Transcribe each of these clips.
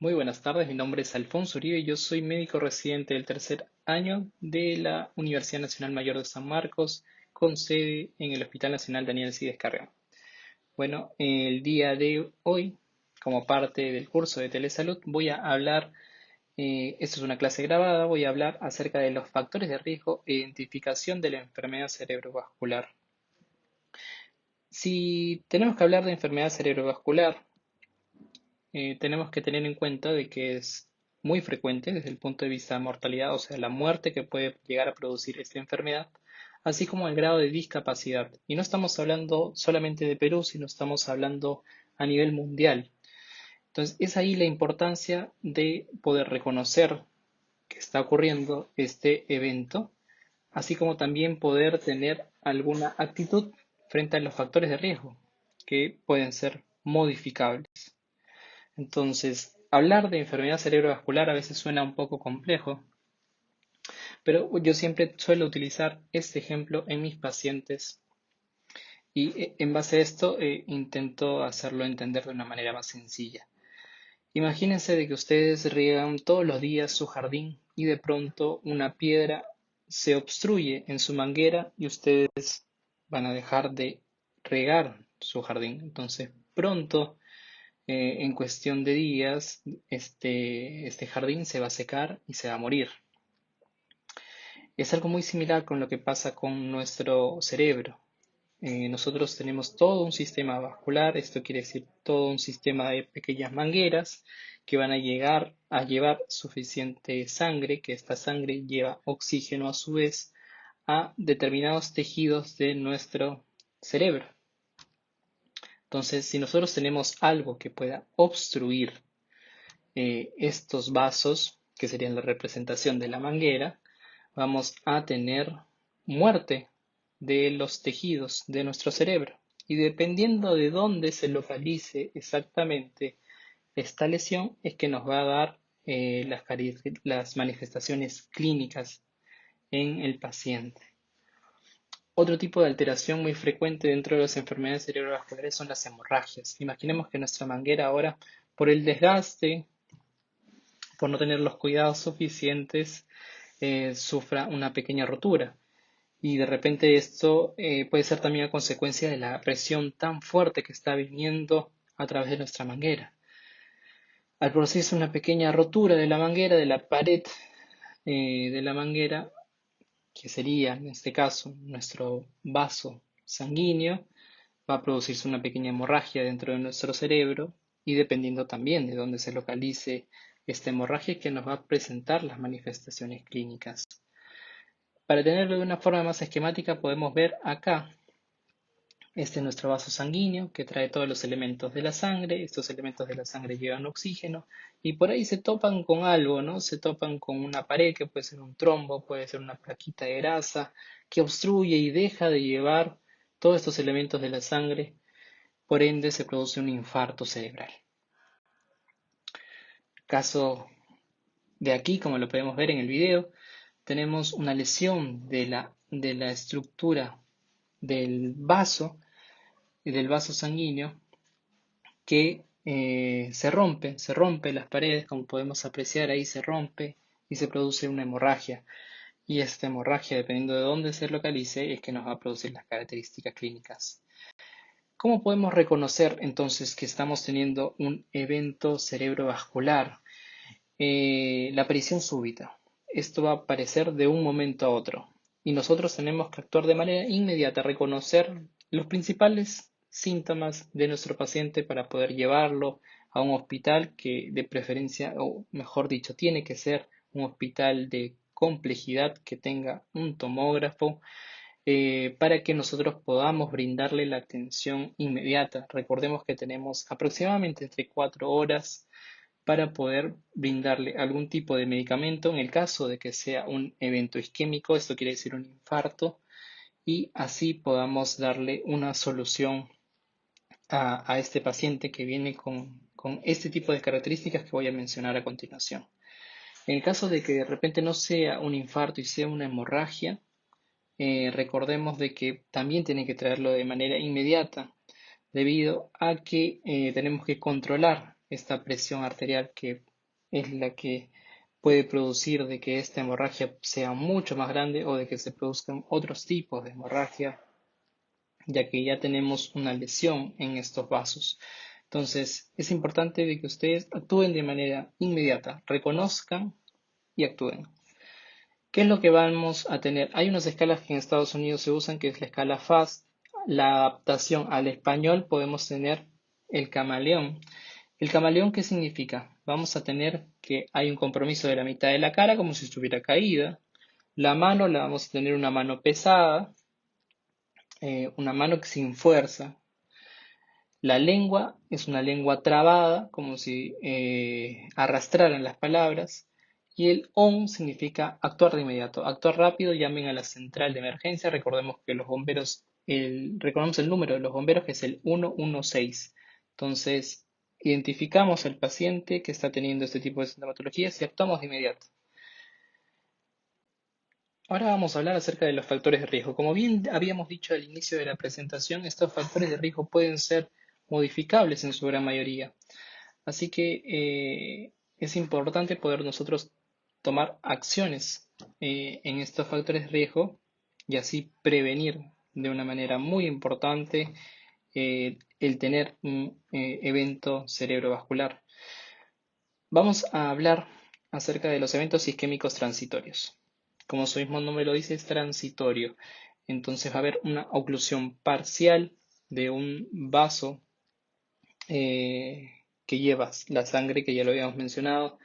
Muy buenas tardes, mi nombre es Alfonso Uribe y yo soy médico residente del tercer año de la Universidad Nacional Mayor de San Marcos, con sede en el Hospital Nacional Daniel Sides Carrión. Bueno, el día de hoy, como parte del curso de telesalud, voy a hablar, esto es una clase grabada, voy a hablar acerca de los factores de riesgo e identificación de la enfermedad cerebrovascular. Si tenemos que hablar de enfermedad cerebrovascular, tenemos que tener en cuenta de que es muy frecuente desde el punto de vista de mortalidad, o sea, la muerte que puede llegar a producir esta enfermedad, así como el grado de discapacidad. Y no estamos hablando solamente de Perú, sino estamos hablando a nivel mundial. Entonces, es ahí la importancia de poder reconocer que está ocurriendo este evento, así como también poder tener alguna actitud frente a los factores de riesgo que pueden ser modificables. Entonces, hablar de enfermedad cerebrovascular a veces suena un poco complejo, pero yo siempre suelo utilizar este ejemplo en mis pacientes y en base a esto intento hacerlo entender de una manera más sencilla. Imagínense de que ustedes riegan todos los días su jardín y de pronto una piedra se obstruye en su manguera y ustedes van a dejar de regar su jardín. Entonces, pronto en cuestión de días, este jardín se va a secar y se va a morir. Es algo muy similar con lo que pasa con nuestro cerebro. Nosotros tenemos todo un sistema vascular, esto quiere decir todo un sistema de pequeñas mangueras que van a llegar a llevar suficiente sangre, que esta sangre lleva oxígeno a su vez a determinados tejidos de nuestro cerebro. Entonces, si nosotros tenemos algo que pueda obstruir estos vasos, que serían la representación de la manguera, vamos a tener muerte de los tejidos de nuestro cerebro. Y dependiendo de dónde se localice exactamente esta lesión, es que nos va a dar las manifestaciones clínicas en el paciente. Otro tipo de alteración muy frecuente dentro de las enfermedades cerebrovasculares son las hemorragias. Imaginemos que nuestra manguera ahora, por el desgaste, por no tener los cuidados suficientes, sufra una pequeña rotura. Y de repente esto puede ser también a consecuencia de la presión tan fuerte que está viniendo a través de nuestra manguera. Al producirse una pequeña rotura de la manguera, de la pared de la manguera, que sería en este caso nuestro vaso sanguíneo, va a producirse una pequeña hemorragia dentro de nuestro cerebro y dependiendo también de dónde se localice esta hemorragia que nos va a presentar las manifestaciones clínicas. Para tenerlo de una forma más esquemática podemos ver acá, este es nuestro vaso sanguíneo que trae todos los elementos de la sangre, estos elementos de la sangre llevan oxígeno y por ahí se topan con algo, ¿no? Se topan con una pared que puede ser un trombo, puede ser una plaquita de grasa que obstruye y deja de llevar todos estos elementos de la sangre, por ende se produce un infarto cerebral. Caso de aquí, como lo podemos ver en el video, tenemos una lesión de la estructura del vaso sanguíneo que se rompe las paredes, como podemos apreciar ahí se rompe y se produce una hemorragia. Y esta hemorragia, dependiendo de dónde se localice, es que nos va a producir las características clínicas. ¿Cómo podemos reconocer entonces que estamos teniendo un evento cerebrovascular? La aparición súbita. Esto va a aparecer de un momento a otro. Y nosotros tenemos que actuar de manera inmediata, reconocer los principales síntomas de nuestro paciente para poder llevarlo a un hospital que de preferencia, o mejor dicho, tiene que ser un hospital de complejidad que tenga un tomógrafo para que nosotros podamos brindarle la atención inmediata. Recordemos que tenemos aproximadamente entre 4 horas para poder brindarle algún tipo de medicamento en el caso de que sea un evento isquémico, esto quiere decir un infarto, y así podamos darle una solución a este paciente que viene con este tipo de características que voy a mencionar a continuación. En el caso de que de repente no sea un infarto y sea una hemorragia, recordemos de que también tiene que traerlo de manera inmediata, debido a que tenemos que controlar esta presión arterial que es la que puede producir de que esta hemorragia sea mucho más grande o de que se produzcan otros tipos de hemorragia, ya que ya tenemos una lesión en estos vasos. Entonces, es importante de que ustedes actúen de manera inmediata, reconozcan y actúen. ¿Qué es lo que vamos a tener? Hay unas escalas que en Estados Unidos se usan, que es la escala FAST. La adaptación al español podemos tener el camaleón. ¿El camaleón qué significa? Vamos a tener que hay un compromiso de la mitad de la cara como si estuviera caída. La mano la vamos a tener una mano pesada, una mano sin fuerza. La lengua es una lengua trabada, como si arrastraran las palabras. Y el ON significa actuar de inmediato, actuar rápido, llamen a la central de emergencia. Recordemos que los bomberos, recordemos el número de los bomberos que es el 116. Entonces, identificamos al paciente que está teniendo este tipo de sintomatologías y actuamos de inmediato. Ahora vamos a hablar acerca de los factores de riesgo. Como bien habíamos dicho al inicio de la presentación, estos factores de riesgo pueden ser modificables en su gran mayoría. Así que es importante poder nosotros tomar acciones en estos factores de riesgo y así prevenir de una manera muy importante el tener un evento cerebrovascular. Vamos a hablar acerca de los eventos isquémicos transitorios. Como su mismo nombre lo dice, es transitorio. Entonces va a haber una oclusión parcial de un vaso que lleva la sangre, que ya lo habíamos mencionado,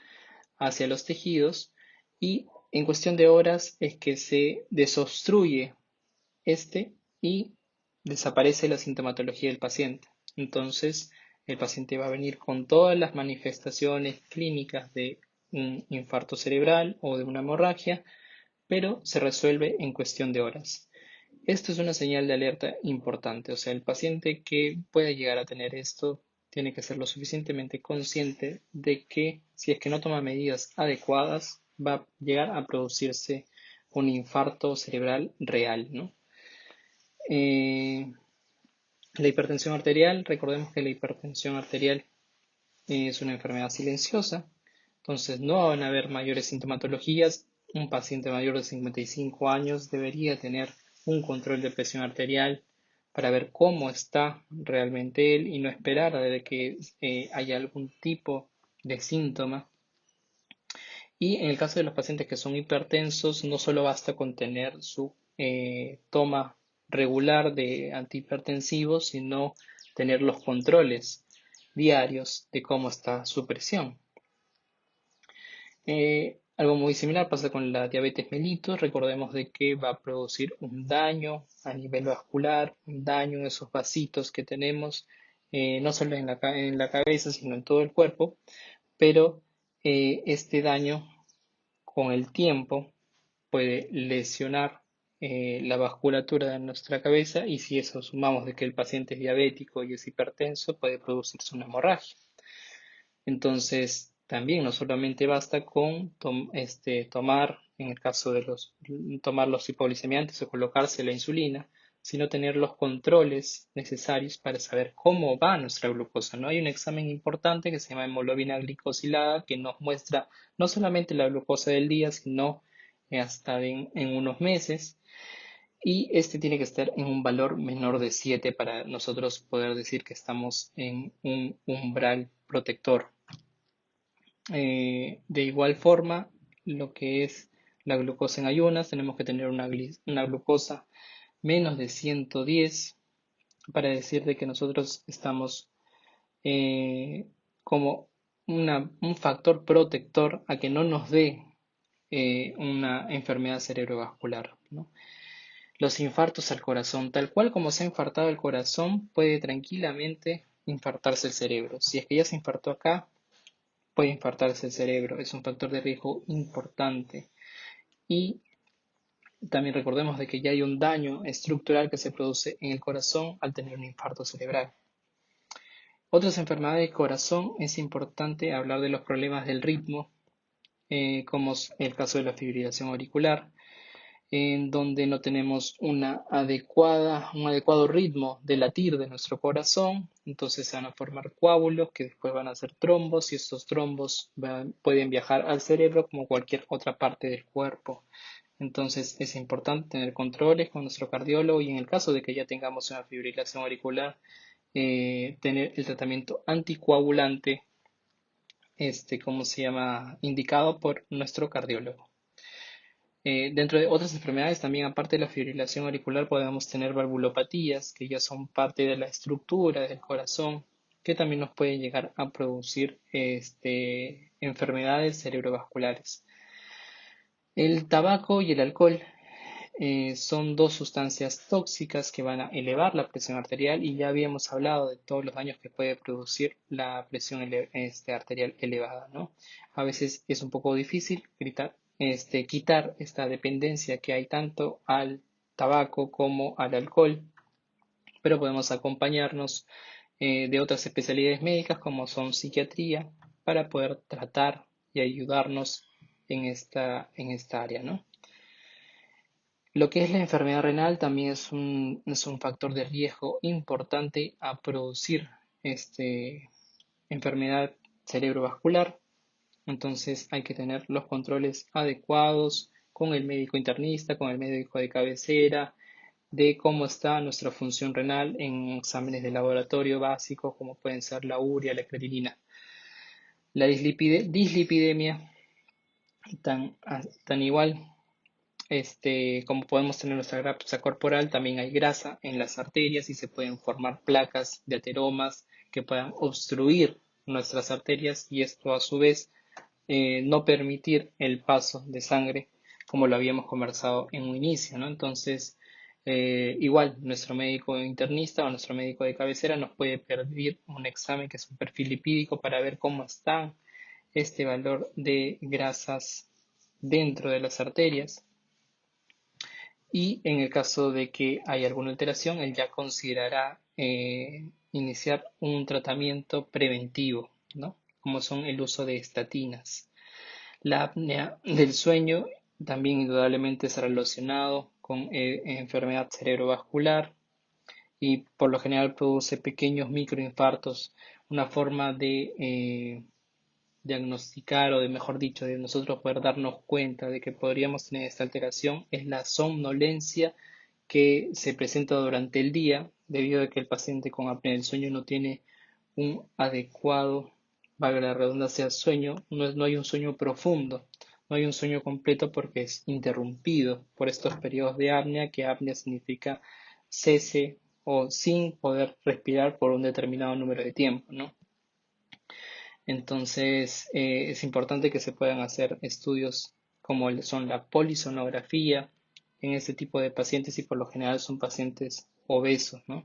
hacia los tejidos y en cuestión de horas es que se desobstruye este y desaparece la sintomatología del paciente. Entonces, el paciente va a venir con todas las manifestaciones clínicas de un infarto cerebral o de una hemorragia, pero se resuelve en cuestión de horas. Esto es una señal de alerta importante, o sea, el paciente que pueda llegar a tener esto tiene que ser lo suficientemente consciente de que si es que no toma medidas adecuadas, va a llegar a producirse un infarto cerebral real, ¿no? La hipertensión arterial, recordemos que la hipertensión arterial es una enfermedad silenciosa, entonces no van a haber mayores sintomatologías. Un paciente mayor de 55 años debería tener un control de presión arterial para ver cómo está realmente él y no esperar a de que haya algún tipo de síntoma. Y en el caso de los pacientes que son hipertensos, no solo basta con tener su toma regular de antihipertensivos, sino tener los controles diarios de cómo está su presión. Algo muy similar pasa con la diabetes mellitus. Recordemos de que va a producir un daño a nivel vascular, un daño en esos vasitos que tenemos, no solo en la cabeza, sino en todo el cuerpo, pero este daño con el tiempo puede lesionar la vasculatura de nuestra cabeza y si eso sumamos de que el paciente es diabético y es hipertenso, puede producirse una hemorragia. Entonces, también no solamente basta con tomar, en el caso de tomar los hipoglicemiantes o colocarse la insulina, sino tener los controles necesarios para saber cómo va nuestra glucosa, ¿no? Hay un examen importante que se llama hemoglobina glicosilada que nos muestra no solamente la glucosa del día, sino hasta en unos meses. Y este tiene que estar en un valor menor de 7 para nosotros poder decir que estamos en un umbral protector. De igual forma, lo que es la glucosa en ayunas, tenemos que tener una glucosa menos de 110 para decir de que nosotros estamos como un factor protector a que no nos dé una enfermedad cerebrovascular, ¿no? Los infartos al corazón, tal cual como se ha infartado el corazón, puede tranquilamente infartarse el cerebro. Si es que ya se infartó acá, puede infartarse el cerebro. Es un factor de riesgo importante. Y también recordemos de que ya hay un daño estructural que se produce en el corazón al tener un infarto cerebral. Otras enfermedades del corazón es importante hablar de los problemas del ritmo, como es el caso de la fibrilación auricular. en donde no tenemos un adecuado ritmo de latir de nuestro corazón, entonces se van a formar coágulos que después van a ser trombos y estos trombos pueden viajar al cerebro como cualquier otra parte del cuerpo. Entonces es importante tener controles con nuestro cardiólogo y en el caso de que ya tengamos una fibrilación auricular, tener el tratamiento anticoagulante, ¿cómo se llama? Indicado por nuestro cardiólogo. Dentro de otras enfermedades, también aparte de la fibrilación auricular, podemos tener valvulopatías, que ya son parte de la estructura del corazón, que también nos pueden llegar a producir enfermedades cerebrovasculares. El tabaco y el alcohol son dos sustancias tóxicas que van a elevar la presión arterial y ya habíamos hablado de todos los daños que puede producir la presión arterial elevada, ¿no? A veces es un poco difícil quitar esta dependencia que hay tanto al tabaco como al alcohol, pero podemos acompañarnos de otras especialidades médicas como son psiquiatría para poder tratar y ayudarnos en esta área, ¿no? Lo que es la enfermedad renal también es un factor de riesgo importante a producir enfermedad cerebrovascular. Entonces hay que tener los controles adecuados con el médico internista, con el médico de cabecera, de cómo está nuestra función renal en exámenes de laboratorio básicos como pueden ser la urea, la creatinina. La dislipidemia, tan igual como podemos tener nuestra grasa corporal, también hay grasa en las arterias y se pueden formar placas de ateromas que puedan obstruir nuestras arterias y esto a su vez no permitir el paso de sangre como lo habíamos conversado en un inicio, ¿no? Entonces, igual nuestro médico internista o nuestro médico de cabecera nos puede pedir un examen que es un perfil lipídico para ver cómo está este valor de grasas dentro de las arterias. Y en el caso de que haya alguna alteración, él ya considerará iniciar un tratamiento preventivo, ¿no? Como son el uso de estatinas. La apnea del sueño también indudablemente está relacionado con enfermedad cerebrovascular y por lo general produce pequeños microinfartos, una forma de diagnosticar o de mejor dicho, de nosotros poder darnos cuenta de que podríamos tener esta alteración es la somnolencia que se presenta durante el día debido a que el paciente con apnea del sueño no tiene un adecuado, valga la redundancia, sueño, no hay un sueño profundo, no hay un sueño completo porque es interrumpido por estos periodos de apnea, que apnea significa cese o sin poder respirar por un determinado número de tiempo, ¿no? Entonces, es importante que se puedan hacer estudios como son la polisonografía en este tipo de pacientes y por lo general son pacientes obesos, ¿no?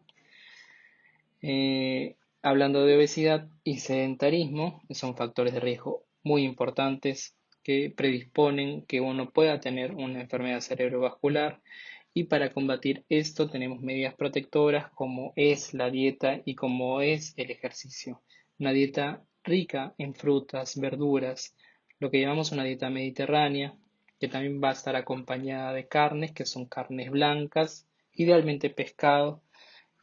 Hablando de obesidad y sedentarismo, son factores de riesgo muy importantes que predisponen que uno pueda tener una enfermedad cerebrovascular y para combatir esto tenemos medidas protectoras como es la dieta y como es el ejercicio. Una dieta rica en frutas, verduras, lo que llamamos una dieta mediterránea, que también va a estar acompañada de carnes, que son carnes blancas, idealmente pescado,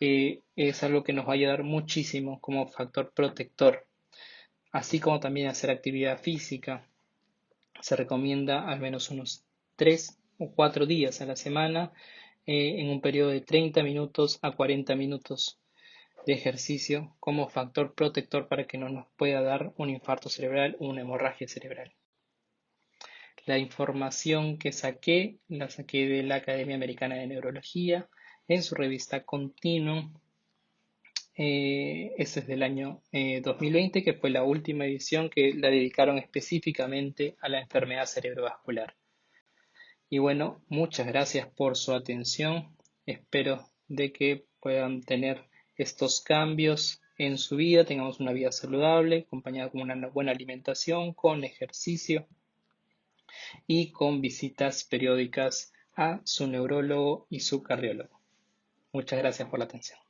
es algo que nos va a ayudar muchísimo como factor protector, así como también hacer actividad física. Se recomienda al menos unos 3 o 4 días a la semana en un periodo de 30 minutos a 40 minutos de ejercicio como factor protector para que no nos pueda dar un infarto cerebral o una hemorragia cerebral. La información que la saqué de la Academia Americana de Neurología en su revista Continuum. Este es del año 2020, que fue la última edición que la dedicaron específicamente a la enfermedad cerebrovascular. Y bueno, muchas gracias por su atención. Espero de que puedan tener estos cambios en su vida, tengamos una vida saludable, acompañada con una buena alimentación, con ejercicio y con visitas periódicas a su neurólogo y su cardiólogo. Muchas gracias por la atención.